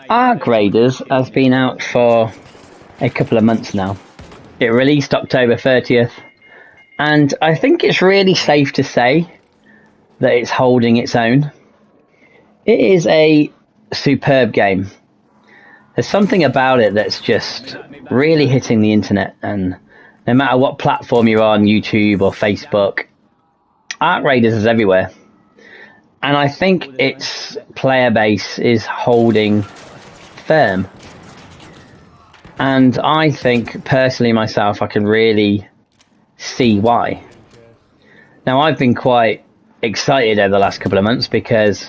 Arc Raiders has been out for a couple of months now. It released October 30th, and I think it's really safe to say that it's holding its own. It is a superb game. There's something about it that's just really hitting the internet, and no matter what platform you're on, YouTube or Facebook, Arc Raiders is everywhere. And I think its player base is holding firm. And I think, personally myself, I can really see why. Now, I've been quite excited over the last couple of months because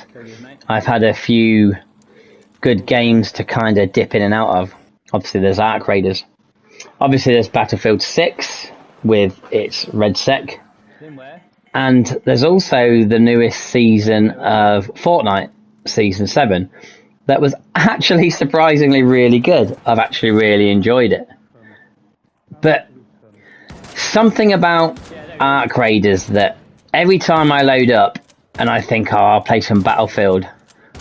I've had a few good games to kind of dip in and out of. Obviously, there's Arc Raiders. Obviously, there's Battlefield 6 with its RedSec. And there's also the newest season of Fortnite, Season 7, that was actually surprisingly really good. I've actually really enjoyed it. But something about Arc Raiders that every time I load up and I think, oh, I'll play some Battlefield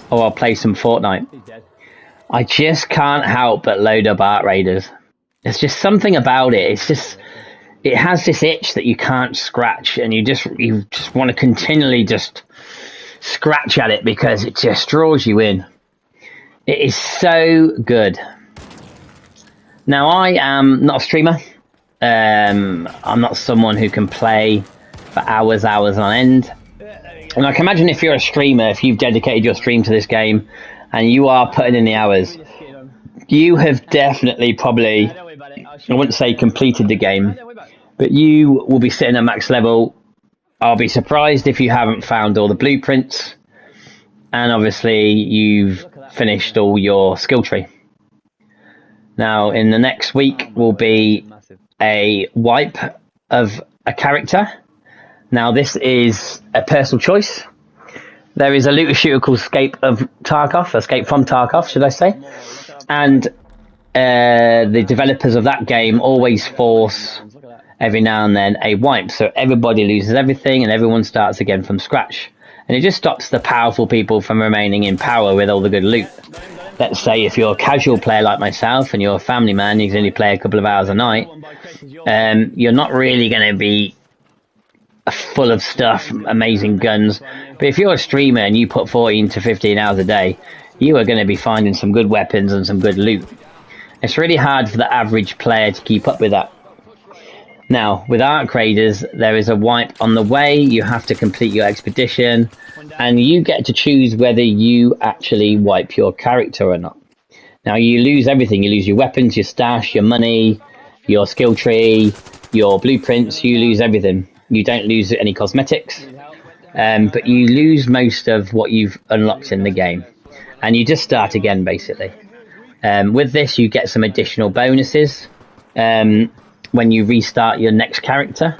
or I'll play some Fortnite, I just can't help but load up Arc Raiders. There's just something about it. It's just... it has this itch that you can't scratch, and you just want to continually just scratch at it because it just draws you in. It is so good. Now, I am not a streamer. I'm not someone who can play for hours on end. And I can imagine if you're a streamer, if you've dedicated your stream to this game and you are putting in the hours, you have definitely probably, I wouldn't say completed the game, but you will be sitting at max level. I'll be surprised if you haven't found all the blueprints, and obviously you've finished all your skill tree. Now, in the next week will be a wipe of a character. Now, this is a personal choice. There is a looter shooter called Escape from Tarkov, should I say. And the developers of that game always force, every now and then, a wipe. So everybody loses everything and everyone starts again from scratch. And it just stops the powerful people from remaining in power with all the good loot. Let's say if you're a casual player like myself and you're a family man, you can only play a couple of hours a night, you're not really going to be full of stuff, amazing guns. But if you're a streamer and you put 14 to 15 hours a day, you are going to be finding some good weapons and some good loot. It's really hard for the average player to keep up with that. Now, with Arc Raiders, there is a wipe on the way. You have to complete your expedition, and you get to choose whether you actually wipe your character or not. Now, you lose everything. You lose your weapons, your stash, your money, your skill tree, your blueprints. You lose everything. You don't lose any cosmetics, but you lose most of what you've unlocked in the game. And you just start again, basically. With this, you get some additional bonuses when you restart your next character,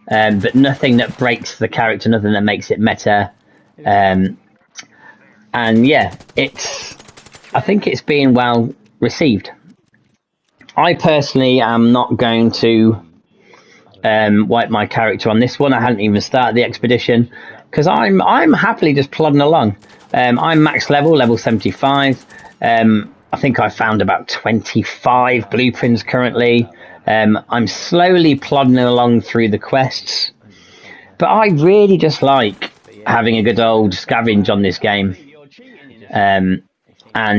but nothing that breaks the character, nothing that makes it meta. And yeah, I think it's being well received. I personally am not going to wipe my character on this one. I hadn't even started the expedition because I'm happily just plodding along. I'm max level 75. I think I found about 25 blueprints currently. I'm slowly plodding along through the quests, but I really just like having a good old scavenge on this game, and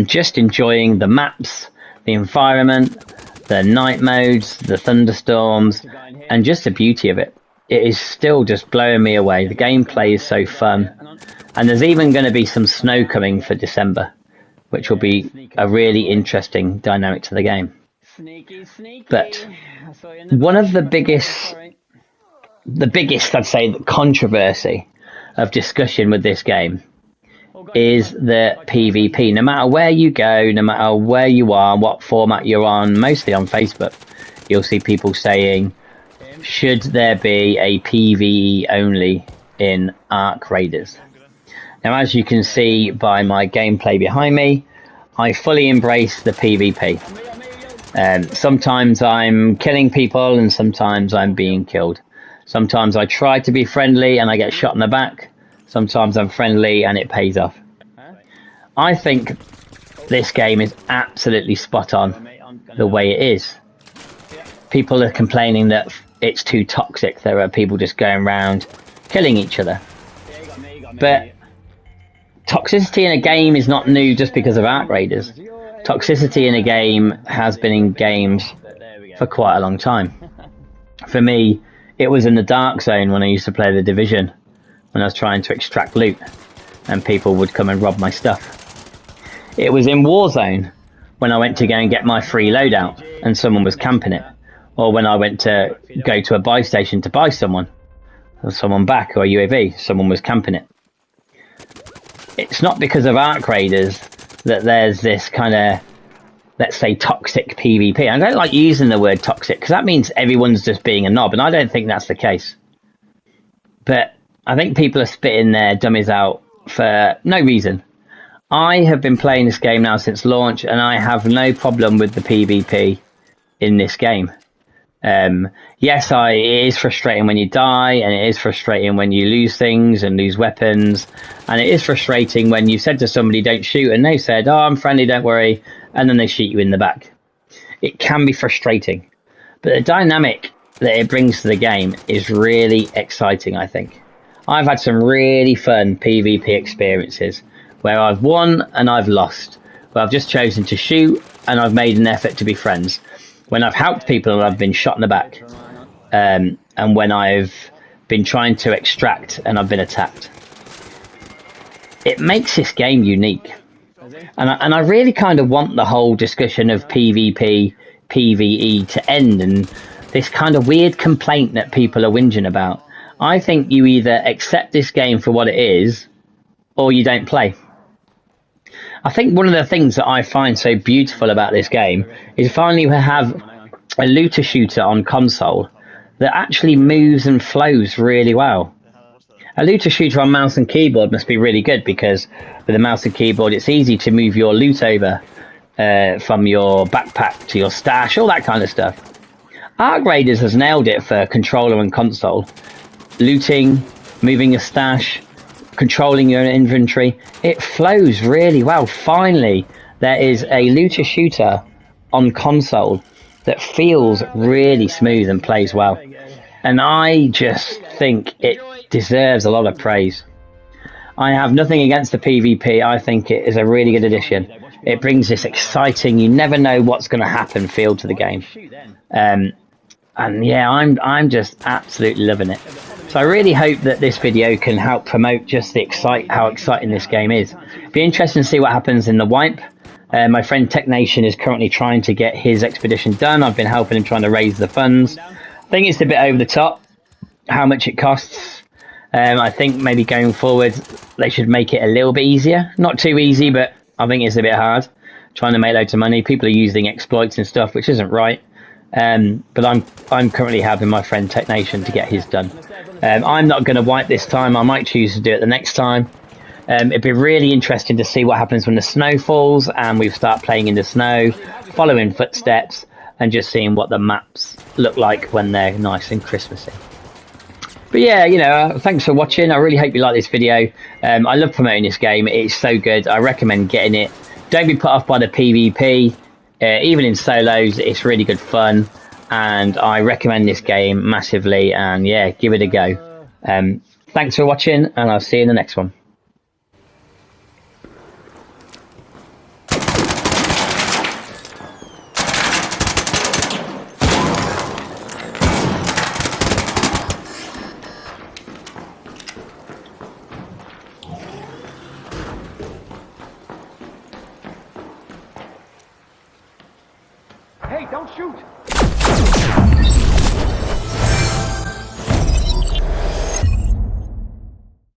just enjoying the maps, the environment, the night modes, the thunderstorms, and just the beauty of it. It is still just blowing me away. The gameplay is so fun, and there's even going to be some snow coming for December, which will be a really interesting dynamic to the game. But one of the biggest, I'd say, controversy of discussion with this game is the PvP. No matter where you go, no matter where you are, what format you're on, mostly on Facebook, you'll see people saying, should there be a PvE only in Arc Raiders? Now, as you can see by my gameplay behind me, I fully embrace the PvP. Sometimes I'm killing people and sometimes I'm being killed. Sometimes I try to be friendly and I get shot in the back. Sometimes I'm friendly and it pays off. I think this game is absolutely spot on the way it is. People are complaining that it's too toxic. There are people just going around killing each other. But toxicity in a game is not new just because of Arc Raiders. Toxicity in a game has been in games for quite a long time. For me, it was in the Dark Zone when I used to play The Division, when I was trying to extract loot and people would come and rob my stuff. It was in Warzone when I went to go and get my free loadout and someone was camping it. Or when I went to go to a buy station to buy someone back, or a UAV, someone was camping it. It's not because of Arc Raiders that there's this kind of, let's say, toxic PvP. I don't like using the word toxic because that means everyone's just being a knob, and I don't think that's the case. But I think people are spitting their dummies out for no reason. I have been playing this game now since launch, and I have no problem with the PvP in this game. Yes, it is frustrating when you die, and it is frustrating when you lose things and lose weapons, and it is frustrating when you said to somebody don't shoot and they said, oh, I'm friendly, don't worry, and then they shoot you in the back. It can be frustrating, but the dynamic that it brings to the game is really exciting. I think I've had some really fun PvP experiences where I've won and I've lost, where I've just chosen to shoot and I've made an effort to be friends, when I've helped people and I've been shot in the back, and when I've been trying to extract and I've been attacked. It makes this game unique. And I really kind of want the whole discussion of PvP, PvE to end, and this kind of weird complaint that people are whinging about. I think you either accept this game for what it is, or you don't play. I think one of the things that I find so beautiful about this game is finally we have a looter shooter on console that actually moves and flows really well. A looter shooter on mouse and keyboard must be really good, because with a mouse and keyboard it's easy to move your loot over from your backpack to your stash, all that kind of stuff. Arc Raiders has nailed it for controller and console. Looting, moving your stash, controlling your inventory, it flows really well. Finally, there is a looter shooter on console that feels really smooth and plays well. And I just think it deserves a lot of praise. I have nothing against the PvP. I think it is a really good addition. It brings this exciting, you never know what's going to happen feel to the game. And yeah, I'm just absolutely loving it. So I really hope that this video can help promote just how exciting this game is. Be interesting to see what happens in the wipe. My friend Tech Nation is currently trying to get his expedition done. I've been helping him trying to raise the funds. I think it's a bit over the top how much it costs. I think maybe going forward they should make it a little bit easier. Not too easy, but I think it's a bit hard trying to make loads of money. People are using exploits and stuff, which isn't right. But I'm currently helping my friend Tech Nation to get his done. I'm not going to wipe this time. I might choose to do it the next time. It'd be really interesting to see what happens when the snow falls and we start playing in the snow, following footsteps, and just seeing what the maps look like when they're nice and Christmassy. But yeah, thanks for watching. I really hope you like this video. I love promoting this game. It's so good. I recommend getting it. Don't be put off by the PvP. Even in solos, it's really good fun. And I recommend this game massively. And yeah, give it a go. Thanks for watching, and I'll see you in the next one. Hey, don't shoot!